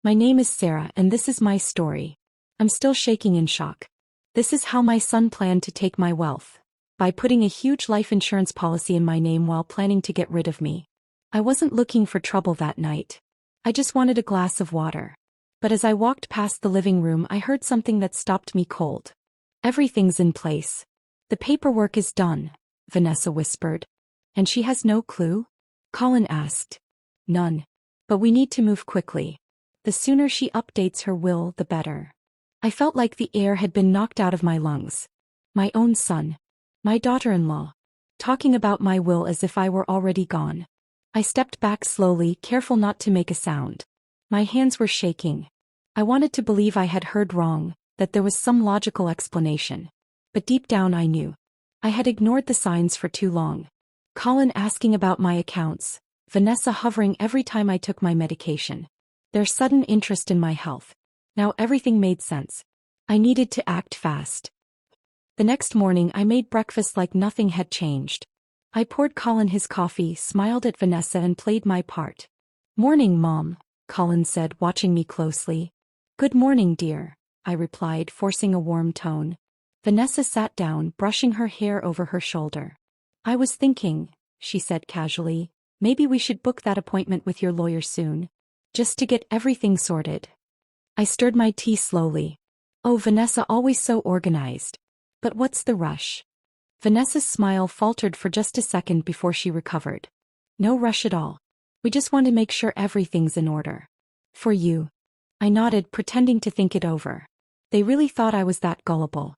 My name is Sarah and this is my story. I'm still shaking in shock. This is how my son planned to take my wealth. By putting a huge life insurance policy in my name while planning to get rid of me. I wasn't looking for trouble that night. I just wanted a glass of water. But as I walked past the living room, I heard something that stopped me cold. Everything's in place. The paperwork is done, Vanessa whispered. And she has no clue? Colin asked. None. But we need to move quickly. The sooner she updates her will, the better. I felt like the air had been knocked out of my lungs. My own son. My daughter-in-law. Talking about my will as if I were already gone. I stepped back slowly, careful not to make a sound. My hands were shaking. I wanted to believe I had heard wrong, that there was some logical explanation. But deep down I knew. I had ignored the signs for too long. Colin asking about my accounts, Vanessa hovering every time I took my medication. Their sudden interest in my health. Now everything made sense. I needed to act fast. The next morning I made breakfast like nothing had changed. I poured Colin his coffee, smiled at Vanessa and played my part. Morning, Mom, Colin said, watching me closely. Good morning, dear, I replied, forcing a warm tone. Vanessa sat down, brushing her hair over her shoulder. I was thinking, she said casually, maybe we should book that appointment with your lawyer soon. Just to get everything sorted. I stirred my tea slowly. Oh, Vanessa, always so organized. But what's the rush? Vanessa's smile faltered for just a second before she recovered. No rush at all. We just want to make sure everything's in order. For you. I nodded, pretending to think it over. They really thought I was that gullible.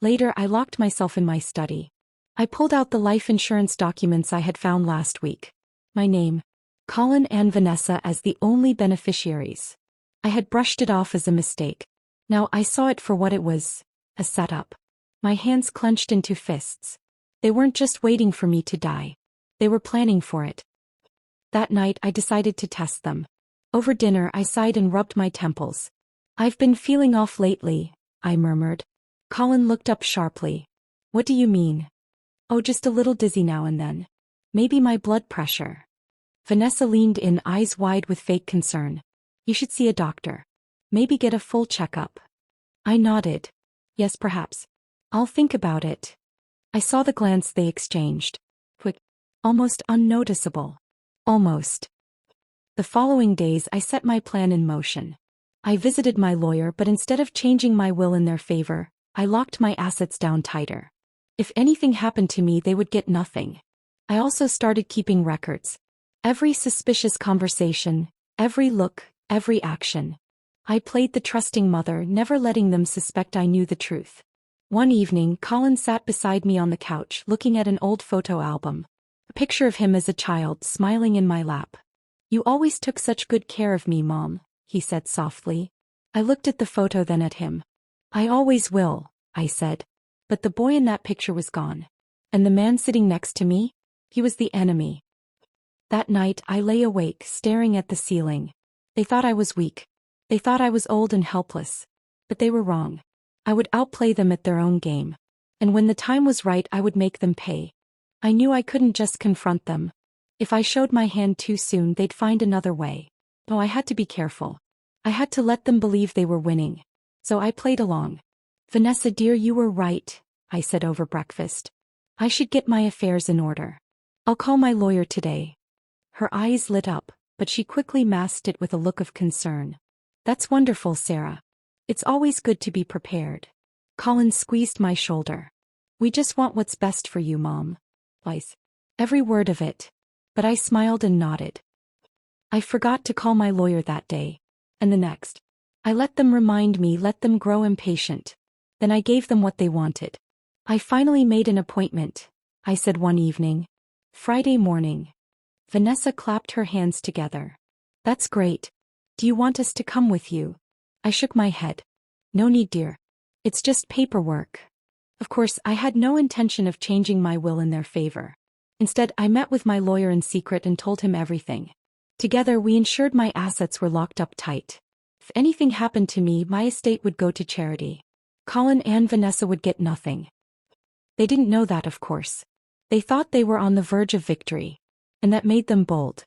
Later I locked myself in my study. I pulled out the life insurance documents I had found last week. My name. Colin and Vanessa as the only beneficiaries. I had brushed it off as a mistake. Now I saw it for what it was. A setup. My hands clenched into fists. They weren't just waiting for me to die. They were planning for it. That night I decided to test them. Over dinner I sighed and rubbed my temples. I've been feeling off lately, I murmured. Colin looked up sharply. What do you mean? Oh, just a little dizzy now and then. Maybe my blood pressure. Vanessa leaned in, eyes wide with fake concern. You should see a doctor. Maybe get a full checkup. I nodded. Yes, perhaps. I'll think about it. I saw the glance they exchanged. Quick. Almost unnoticeable. Almost. The following days I set my plan in motion. I visited my lawyer, but instead of changing my will in their favor, I locked my assets down tighter. If anything happened to me, they would get nothing. I also started keeping records. Every suspicious conversation, every look, every action. I played the trusting mother, never letting them suspect I knew the truth. One evening, Colin sat beside me on the couch, looking at an old photo album. A picture of him as a child, smiling in my lap. You always took such good care of me, Mom, he said softly. I looked at the photo, then at him. I always will, I said. But the boy in that picture was gone. And the man sitting next to me? He was the enemy. That night I lay awake, staring at the ceiling. They thought I was weak. They thought I was old and helpless. But they were wrong. I would outplay them at their own game. And when the time was right, I would make them pay. I knew I couldn't just confront them. If I showed my hand too soon, they'd find another way. Oh, I had to be careful. I had to let them believe they were winning. So I played along. Vanessa, dear, you were right, I said over breakfast. I should get my affairs in order. I'll call my lawyer today. Her eyes lit up, but she quickly masked it with a look of concern. That's wonderful, Sarah. It's always good to be prepared. Colin squeezed my shoulder. We just want what's best for you, Mom. Twice. Every word of it. But I smiled and nodded. I forgot to call my lawyer that day. And the next. I let them remind me, let them grow impatient. Then I gave them what they wanted. I finally made an appointment, I said one evening. Friday morning. Vanessa clapped her hands together. That's great. Do you want us to come with you? I shook my head. No need, dear. It's just paperwork. Of course, I had no intention of changing my will in their favor. Instead, I met with my lawyer in secret and told him everything. Together, we ensured my assets were locked up tight. If anything happened to me, my estate would go to charity. Colin and Vanessa would get nothing. They didn't know that, of course. They thought they were on the verge of victory. And that made them bold.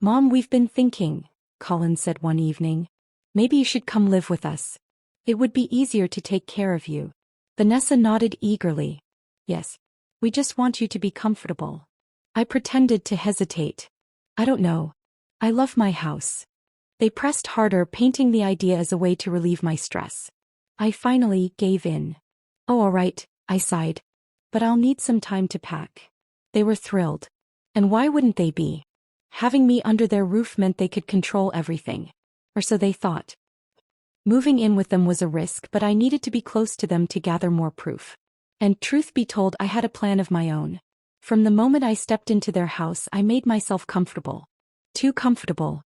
Mom, we've been thinking, Colin said one evening. Maybe you should come live with us. It would be easier to take care of you. Vanessa nodded eagerly. Yes. We just want you to be comfortable. I pretended to hesitate. I don't know. I love my house. They pressed harder, painting the idea as a way to relieve my stress. I finally gave in. Oh, all right, I sighed. But I'll need some time to pack. They were thrilled. And why wouldn't they be? Having me under their roof meant they could control everything. Or so they thought. Moving in with them was a risk, but I needed to be close to them to gather more proof. And truth be told, I had a plan of my own. From the moment I stepped into their house, I made myself comfortable. Too comfortable.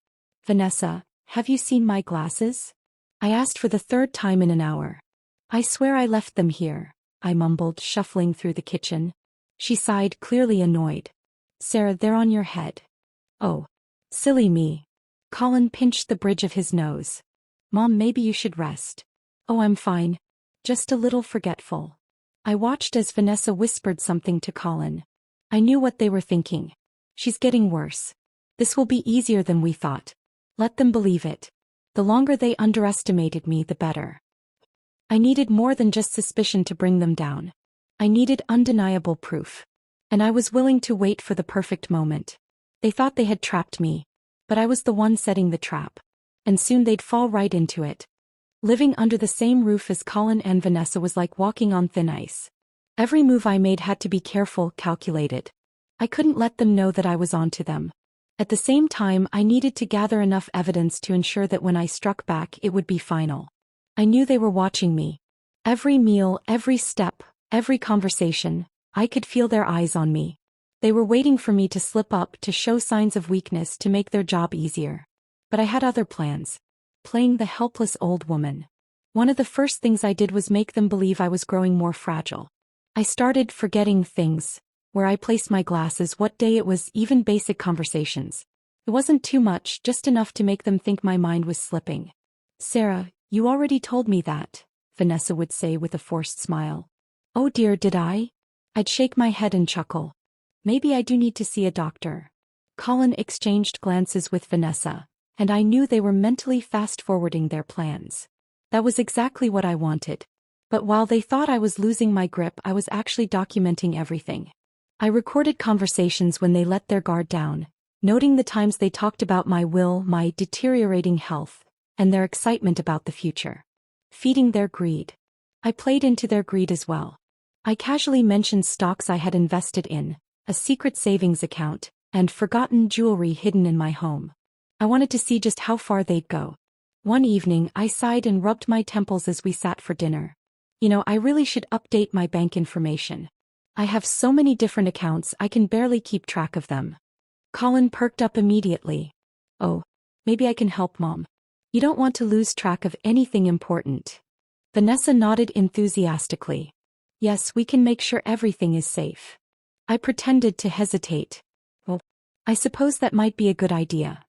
Vanessa, have you seen my glasses? I asked for the third time in an hour. I swear I left them here, I mumbled, shuffling through the kitchen. She sighed, clearly annoyed. Sarah, they're on your head. Oh. Silly me. Colin pinched the bridge of his nose. Mom, maybe you should rest. Oh, I'm fine. Just a little forgetful. I watched as Vanessa whispered something to Colin. I knew what they were thinking. She's getting worse. This will be easier than we thought. Let them believe it. The longer they underestimated me, the better. I needed more than just suspicion to bring them down. I needed undeniable proof. And I was willing to wait for the perfect moment. They thought they had trapped me. But I was the one setting the trap. And soon they'd fall right into it. Living under the same roof as Colin and Vanessa was like walking on thin ice. Every move I made had to be careful, calculated. I couldn't let them know that I was onto them. At the same time, I needed to gather enough evidence to ensure that when I struck back, it would be final. I knew they were watching me. Every meal, every step, every conversation, I could feel their eyes on me. They were waiting for me to slip up, to show signs of weakness, to make their job easier. But I had other plans. Playing the helpless old woman. One of the first things I did was make them believe I was growing more fragile. I started forgetting things. Where I placed my glasses, what day it was, even basic conversations. It wasn't too much, just enough to make them think my mind was slipping. Sarah, you already told me that, Vanessa would say with a forced smile. Oh dear, did I? I'd shake my head and chuckle. Maybe I do need to see a doctor. Colin exchanged glances with Vanessa, and I knew they were mentally fast-forwarding their plans. That was exactly what I wanted. But while they thought I was losing my grip, I was actually documenting everything. I recorded conversations when they let their guard down, noting the times they talked about my will, my deteriorating health, and their excitement about the future. Feeding their greed. I played into their greed as well. I casually mentioned stocks I had invested in, a secret savings account, and forgotten jewelry hidden in my home. I wanted to see just how far they'd go. One evening, I sighed and rubbed my temples as we sat for dinner. I really should update my bank information. I have so many different accounts, I can barely keep track of them. Colin perked up immediately. Oh, maybe I can help, Mom. You don't want to lose track of anything important. Vanessa nodded enthusiastically. Yes, we can make sure everything is safe. I pretended to hesitate. Well, I suppose that might be a good idea.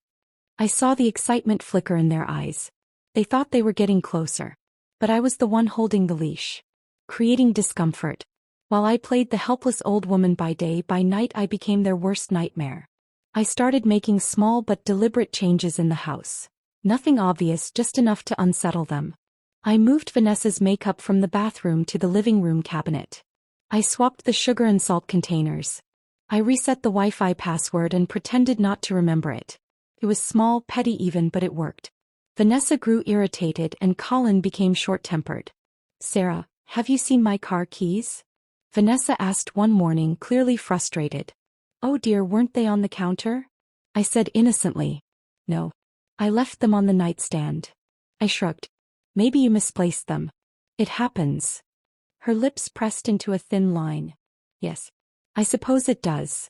I saw the excitement flicker in their eyes. They thought they were getting closer. But I was the one holding the leash. Creating discomfort. While I played the helpless old woman by day, by night I became their worst nightmare. I started making small but deliberate changes in the house. Nothing obvious, just enough to unsettle them. I moved Vanessa's makeup from the bathroom to the living room cabinet. I swapped the sugar and salt containers. I reset the Wi-Fi password and pretended not to remember it. It was small, petty even, but it worked. Vanessa grew irritated and Colin became short-tempered. Sarah, have you seen my car keys? Vanessa asked one morning, clearly frustrated. Oh dear, weren't they on the counter? I said innocently. No. I left them on the nightstand. I shrugged. Maybe you misplaced them. It happens. Her lips pressed into a thin line. Yes. I suppose it does.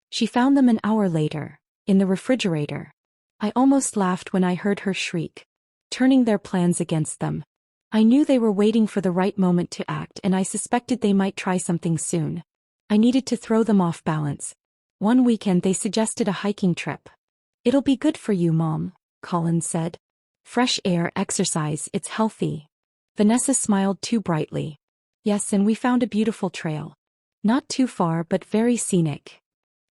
She found them an hour later, in the refrigerator. I almost laughed when I heard her shriek, turning their plans against them. I knew they were waiting for the right moment to act, and I suspected they might try something soon. I needed to throw them off balance. One weekend they suggested a hiking trip. It'll be good for you, Mom, Colin said. Fresh air, exercise, it's healthy. Vanessa smiled too brightly. Yes, and we found a beautiful trail. Not too far, but very scenic.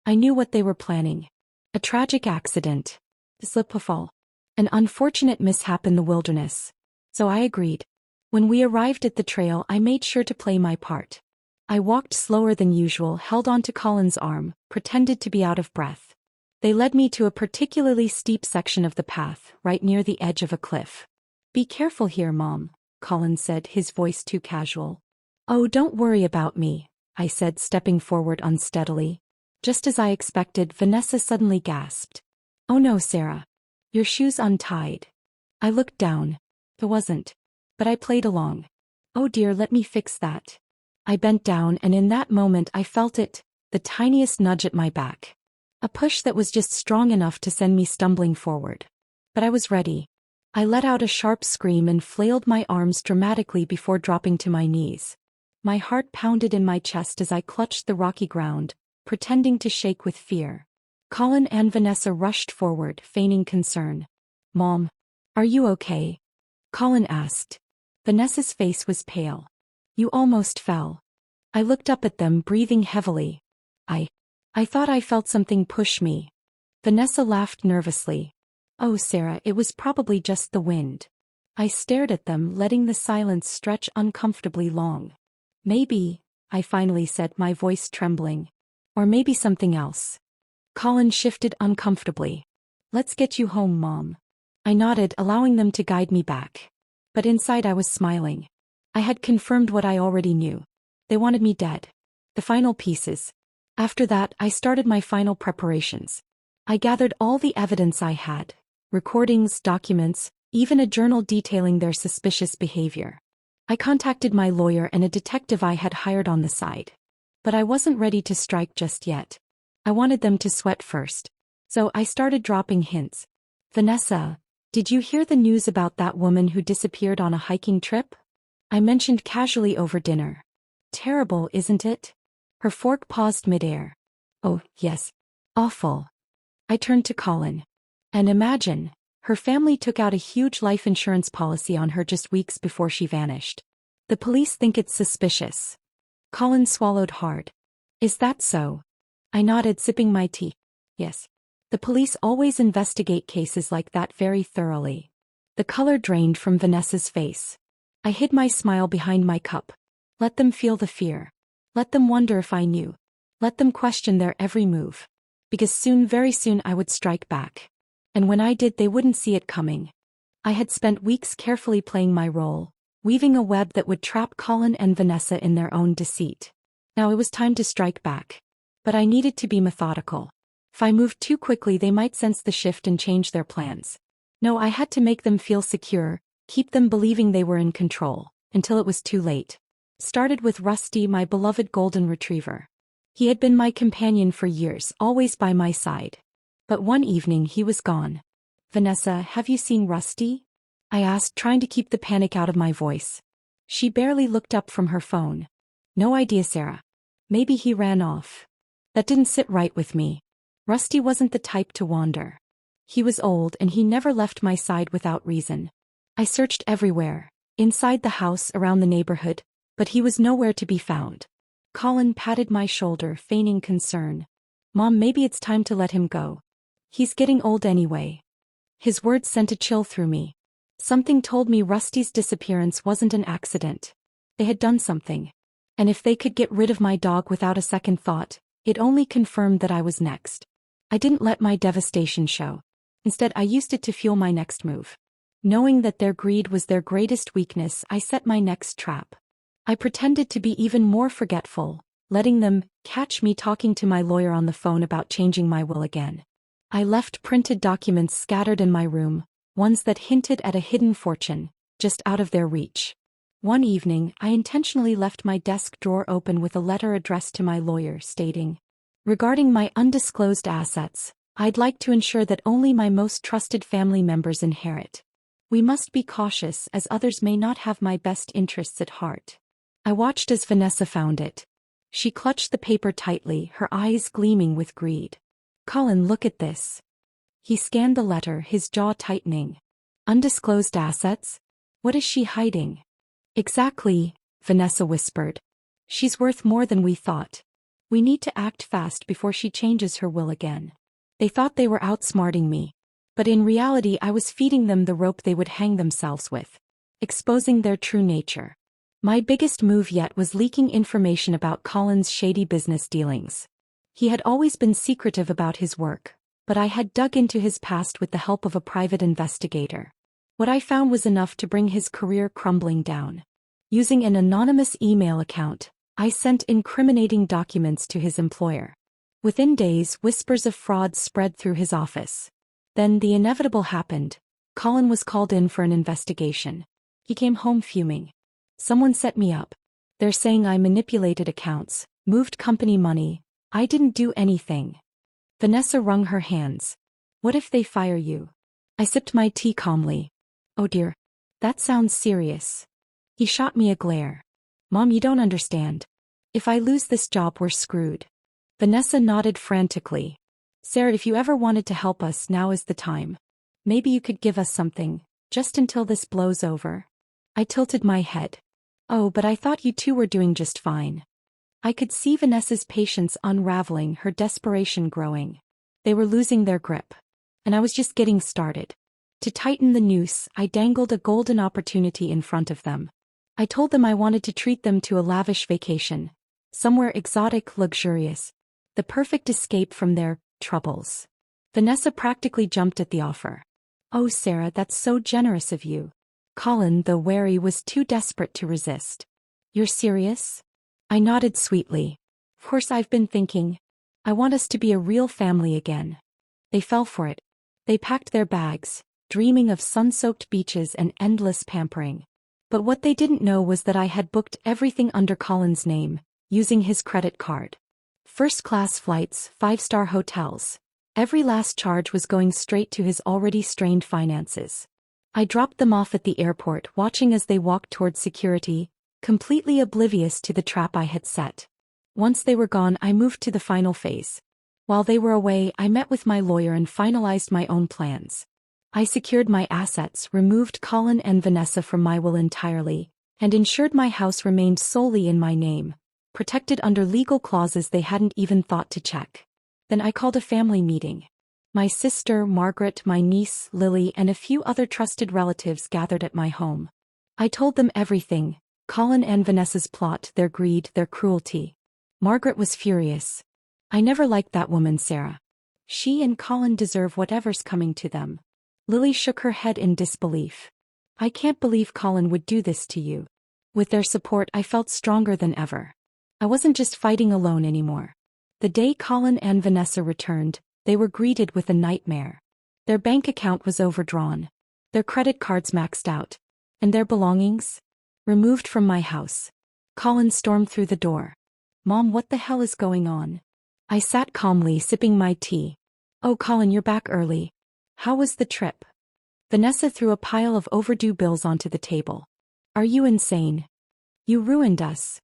I knew what they were planning. A tragic accident. Slip or fall. An unfortunate mishap in the wilderness. So I agreed. When we arrived at the trail, I made sure to play my part. I walked slower than usual, held onto Colin's arm, pretended to be out of breath. They led me to a particularly steep section of the path, right near the edge of a cliff. "Be careful here, Mom," Colin said, his voice too casual. "Oh, don't worry about me," I said, stepping forward unsteadily. Just as I expected, Vanessa suddenly gasped. "Oh no, Sarah. Your shoe's untied." I looked down. It wasn't. But I played along. "Oh dear, let me fix that." I bent down, and in that moment I felt it, the tiniest nudge at my back. A push that was just strong enough to send me stumbling forward. But I was ready. I let out a sharp scream and flailed my arms dramatically before dropping to my knees. My heart pounded in my chest as I clutched the rocky ground, pretending to shake with fear. Colin and Vanessa rushed forward, feigning concern. "Mom, are you okay?" Colin asked. Vanessa's face was pale. "You almost fell." I looked up at them, breathing heavily. I thought I felt something push me." Vanessa laughed nervously. "Oh, Sarah, it was probably just the wind." I stared at them, letting the silence stretch uncomfortably long. "Maybe," I finally said, my voice trembling. "Or maybe something else." Colin shifted uncomfortably. "Let's get you home, Mom." I nodded, allowing them to guide me back. But inside I was smiling. I had confirmed what I already knew. They wanted me dead. The final pieces. After that, I started my final preparations. I gathered all the evidence I had. Recordings, documents, even a journal detailing their suspicious behavior. I contacted my lawyer and a detective I had hired on the side. But I wasn't ready to strike just yet. I wanted them to sweat first. So I started dropping hints. "Vanessa, did you hear the news about that woman who disappeared on a hiking trip?" I mentioned casually over dinner. "Terrible, isn't it?" Her fork paused midair. "Oh, yes. Awful." I turned to Colin. "And imagine, her family took out a huge life insurance policy on her just weeks before she vanished. The police think it's suspicious." Colin swallowed hard. "Is that so?" I nodded, sipping my tea. "Yes. The police always investigate cases like that very thoroughly." The color drained from Vanessa's face. I hid my smile behind my cup. Let them feel the fear. Let them wonder if I knew. Let them question their every move. Because soon, very soon, I would strike back. And when I did, they wouldn't see it coming. I had spent weeks carefully playing my role, weaving a web that would trap Colin and Vanessa in their own deceit. Now it was time to strike back. But I needed to be methodical. If I moved too quickly, they might sense the shift and change their plans. No, I had to make them feel secure, keep them believing they were in control, until it was too late. Started with Rusty, my beloved golden retriever. He had been my companion for years, always by my side. But one evening he was gone. "Vanessa, have you seen Rusty?" I asked, trying to keep the panic out of my voice. She barely looked up from her phone. "No idea, Sarah. Maybe he ran off." That didn't sit right with me. Rusty wasn't the type to wander. He was old and he never left my side without reason. I searched everywhere, inside the house, around the neighborhood, but he was nowhere to be found. Colin patted my shoulder, feigning concern. "Mom, maybe it's time to let him go. He's getting old anyway." His words sent a chill through me. Something told me Rusty's disappearance wasn't an accident. They had done something. And if they could get rid of my dog without a second thought, it only confirmed that I was next. I didn't let my devastation show. Instead, I used it to fuel my next move. Knowing that their greed was their greatest weakness, I set my next trap. I pretended to be even more forgetful, letting them catch me talking to my lawyer on the phone about changing my will again. I left printed documents scattered in my room, ones that hinted at a hidden fortune, just out of their reach. One evening, I intentionally left my desk drawer open with a letter addressed to my lawyer stating, "Regarding my undisclosed assets, I'd like to ensure that only my most trusted family members inherit. We must be cautious as others may not have my best interests at heart." I watched as Vanessa found it. She clutched the paper tightly, her eyes gleaming with greed. "Colin, look at this." He scanned the letter, his jaw tightening. "Undisclosed assets? What is she hiding?" "Exactly," Vanessa whispered. "She's worth more than we thought. We need to act fast before she changes her will again." They thought they were outsmarting me. But in reality I was feeding them the rope they would hang themselves with, exposing their true nature. My biggest move yet was leaking information about Colin's shady business dealings. He had always been secretive about his work, but I had dug into his past with the help of a private investigator. What I found was enough to bring his career crumbling down. Using an anonymous email account, I sent incriminating documents to his employer. Within days, whispers of fraud spread through his office. Then the inevitable happened. Colin was called in for an investigation. He came home fuming. Someone set me up. They're saying I manipulated accounts, moved company money. I didn't do anything. Vanessa wrung her hands. What if they fire you? I sipped my tea calmly. Oh dear. That sounds serious. He shot me a glare. Mom, you don't understand. If I lose this job, we're screwed. Vanessa nodded frantically. Sarah, if you ever wanted to help us, now is the time. Maybe you could give us something, just until this blows over. I tilted my head. Oh, but I thought you two were doing just fine. I could see Vanessa's patience unraveling, her desperation growing. They were losing their grip. And I was just getting started. To tighten the noose, I dangled a golden opportunity in front of them. I told them I wanted to treat them to a lavish vacation. Somewhere exotic, luxurious. The perfect escape from their troubles. Vanessa practically jumped at the offer. Oh, Sarah, that's so generous of you. Colin, though wary, was too desperate to resist. You're serious? I nodded sweetly. Of course, I've been thinking. I want us to be a real family again. They fell for it. They packed their bags, dreaming of sun-soaked beaches and endless pampering. But what they didn't know was that I had booked everything under Colin's name, using his credit card. First-class flights, 5-star hotels. Every last charge was going straight to his already strained finances. I dropped them off at the airport, watching as they walked toward security, completely oblivious to the trap I had set. Once they were gone, I moved to the final phase. While they were away, I met with my lawyer and finalized my own plans. I secured my assets, removed Colin and Vanessa from my will entirely, and ensured my house remained solely in my name, protected under legal clauses they hadn't even thought to check. Then I called a family meeting. My sister, Margaret, my niece, Lily, and a few other trusted relatives gathered at my home. I told them everything, Colin and Vanessa's plot, their greed, their cruelty. Margaret was furious. I never liked that woman, Sarah. She and Colin deserve whatever's coming to them. Lily shook her head in disbelief. I can't believe Colin would do this to you. With their support, I felt stronger than ever. I wasn't just fighting alone anymore. The day Colin and Vanessa returned, they were greeted with a nightmare. Their bank account was overdrawn. Their credit cards maxed out. And their belongings? Removed from my house. Colin stormed through the door. Mom, what the hell is going on? I sat calmly, sipping my tea. Oh, Colin, you're back early. How was the trip? Vanessa threw a pile of overdue bills onto the table. Are you insane? You ruined us.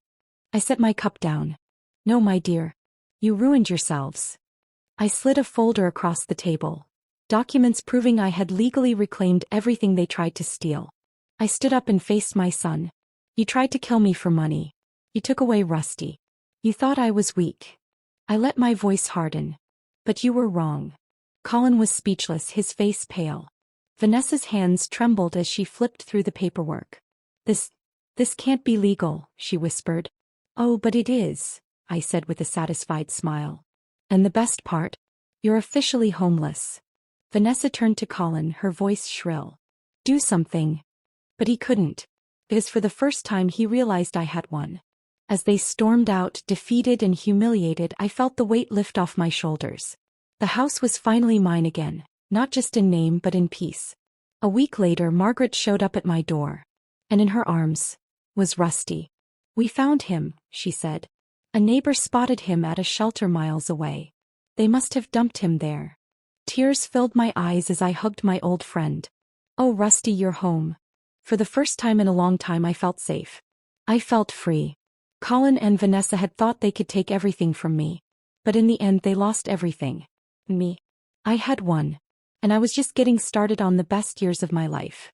I set my cup down. No, my dear. You ruined yourselves. I slid a folder across the table. Documents proving I had legally reclaimed everything they tried to steal. I stood up and faced my son. You tried to kill me for money. You took away Rusty. You thought I was weak. I let my voice harden. But you were wrong. Colin was speechless, his face pale. Vanessa's hands trembled as she flipped through the paperwork. This can't be legal, she whispered. Oh, but it is, I said with a satisfied smile. And the best part? You're officially homeless. Vanessa turned to Colin, her voice shrill. Do something. But he couldn't. Because for the first time he realized I had won. As they stormed out, defeated and humiliated, I felt the weight lift off my shoulders. The house was finally mine again, not just in name but in peace. A week later, Margaret showed up at my door. And in her arms was Rusty. We found him, she said. A neighbor spotted him at a shelter miles away. They must have dumped him there. Tears filled my eyes as I hugged my old friend. Oh, Rusty, you're home. For the first time in a long time I felt safe. I felt free. Colin and Vanessa had thought they could take everything from me. But in the end they lost everything. Me. I had won. And I was just getting started on the best years of my life.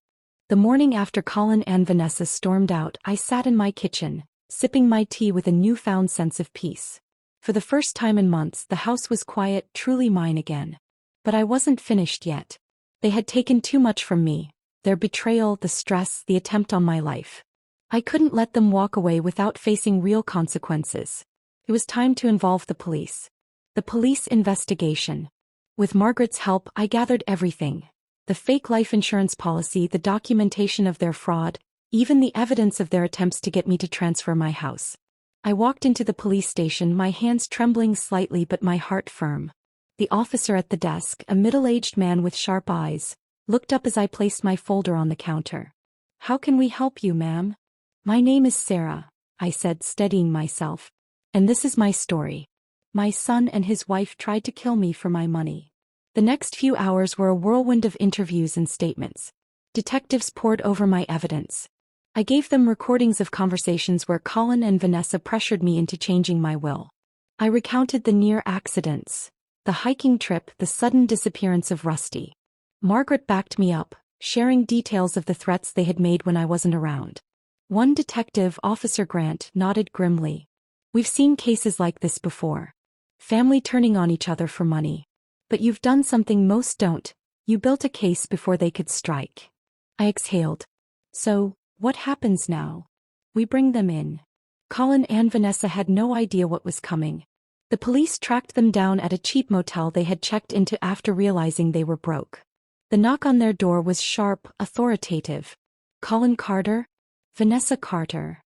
The morning after Colin and Vanessa stormed out, I sat in my kitchen, sipping my tea with a newfound sense of peace. For the first time in months, the house was quiet, truly mine again. But I wasn't finished yet. They had taken too much from me. Their betrayal, the stress, the attempt on my life. I couldn't let them walk away without facing real consequences. It was time to involve the police. The police investigation. With Margaret's help, I gathered everything. The fake life insurance policy, the documentation of their fraud, even the evidence of their attempts to get me to transfer my house. I walked into the police station, my hands trembling slightly but my heart firm. The officer at the desk, a middle-aged man with sharp eyes, looked up as I placed my folder on the counter. "How can we help you, ma'am?" "My name is Sarah," I said, steadying myself. "And this is my story. My son and his wife tried to kill me for my money." The next few hours were a whirlwind of interviews and statements. Detectives pored over my evidence. I gave them recordings of conversations where Colin and Vanessa pressured me into changing my will. I recounted the near accidents, the hiking trip, the sudden disappearance of Rusty. Margaret backed me up, sharing details of the threats they had made when I wasn't around. One detective, Officer Grant, nodded grimly. "We've seen cases like this before. Family turning on each other for money. But you've done something most don't. You built a case before they could strike." I exhaled. "So, what happens now?" "We bring them in." Colin and Vanessa had no idea what was coming. The police tracked them down at a cheap motel they had checked into after realizing they were broke. The knock on their door was sharp, authoritative. "Colin Carter? Vanessa Carter."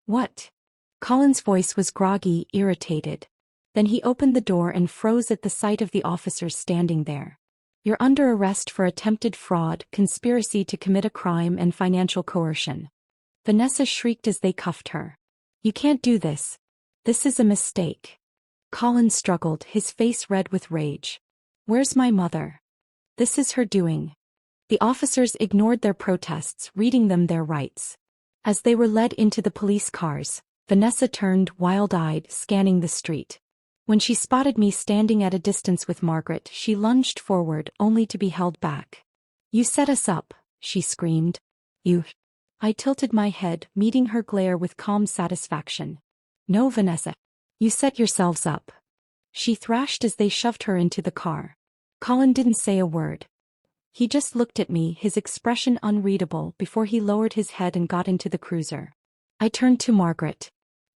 "What?" Colin's voice was groggy, irritated. Then he opened the door and froze at the sight of the officers standing there. "You're under arrest for attempted fraud, conspiracy to commit a crime and financial coercion." Vanessa shrieked as they cuffed her. "You can't do this. This is a mistake." Colin struggled, his face red with rage. "Where's my mother? This is her doing." The officers ignored their protests, reading them their rights. As they were led into the police cars, Vanessa turned, wild-eyed, scanning the street. When she spotted me standing at a distance with Margaret, she lunged forward, only to be held back. "You set us up," she screamed. "You..." I tilted my head, meeting her glare with calm satisfaction. "No, Vanessa. You set yourselves up," she thrashed as they shoved her into the car. Colin didn't say a word. He just looked at me, his expression unreadable, before he lowered his head and got into the cruiser. I turned to Margaret.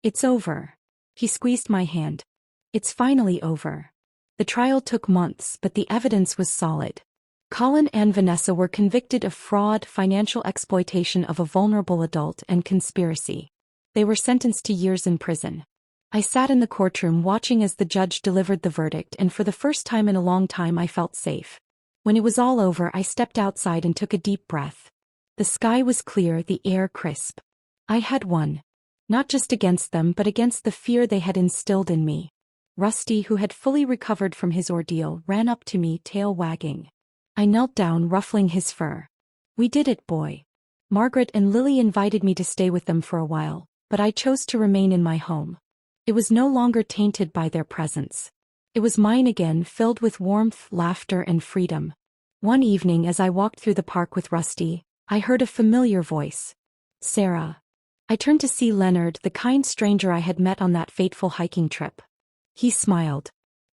"It's over." He squeezed my hand. "It's finally over." The trial took months, but the evidence was solid. Colin and Vanessa were convicted of fraud, financial exploitation of a vulnerable adult, and conspiracy. They were sentenced to years in prison. I sat in the courtroom watching as the judge delivered the verdict, and for the first time in a long time I felt safe. When it was all over, I stepped outside and took a deep breath. The sky was clear, the air crisp. I had won. Not just against them, but against the fear they had instilled in me. Rusty, who had fully recovered from his ordeal, ran up to me, tail wagging. I knelt down, ruffling his fur. "We did it, boy." Margaret and Lily invited me to stay with them for a while, but I chose to remain in my home. It was no longer tainted by their presence. It was mine again, filled with warmth, laughter, and freedom. One evening as I walked through the park with Rusty, I heard a familiar voice. "Sarah." I turned to see Leonard, the kind stranger I had met on that fateful hiking trip. He smiled.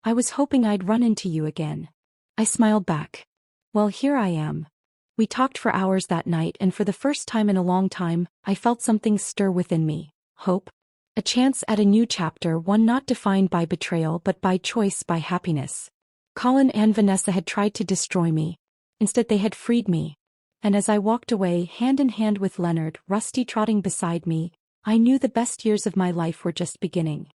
"I was hoping I'd run into you again." I smiled back. "Well, here I am." We talked for hours that night, and for the first time in a long time, I felt something stir within me. Hope. A chance at a new chapter, one not defined by betrayal but by choice, by happiness. Colin and Vanessa had tried to destroy me. Instead they had freed me. And as I walked away, hand in hand with Leonard, Rusty trotting beside me, I knew the best years of my life were just beginning.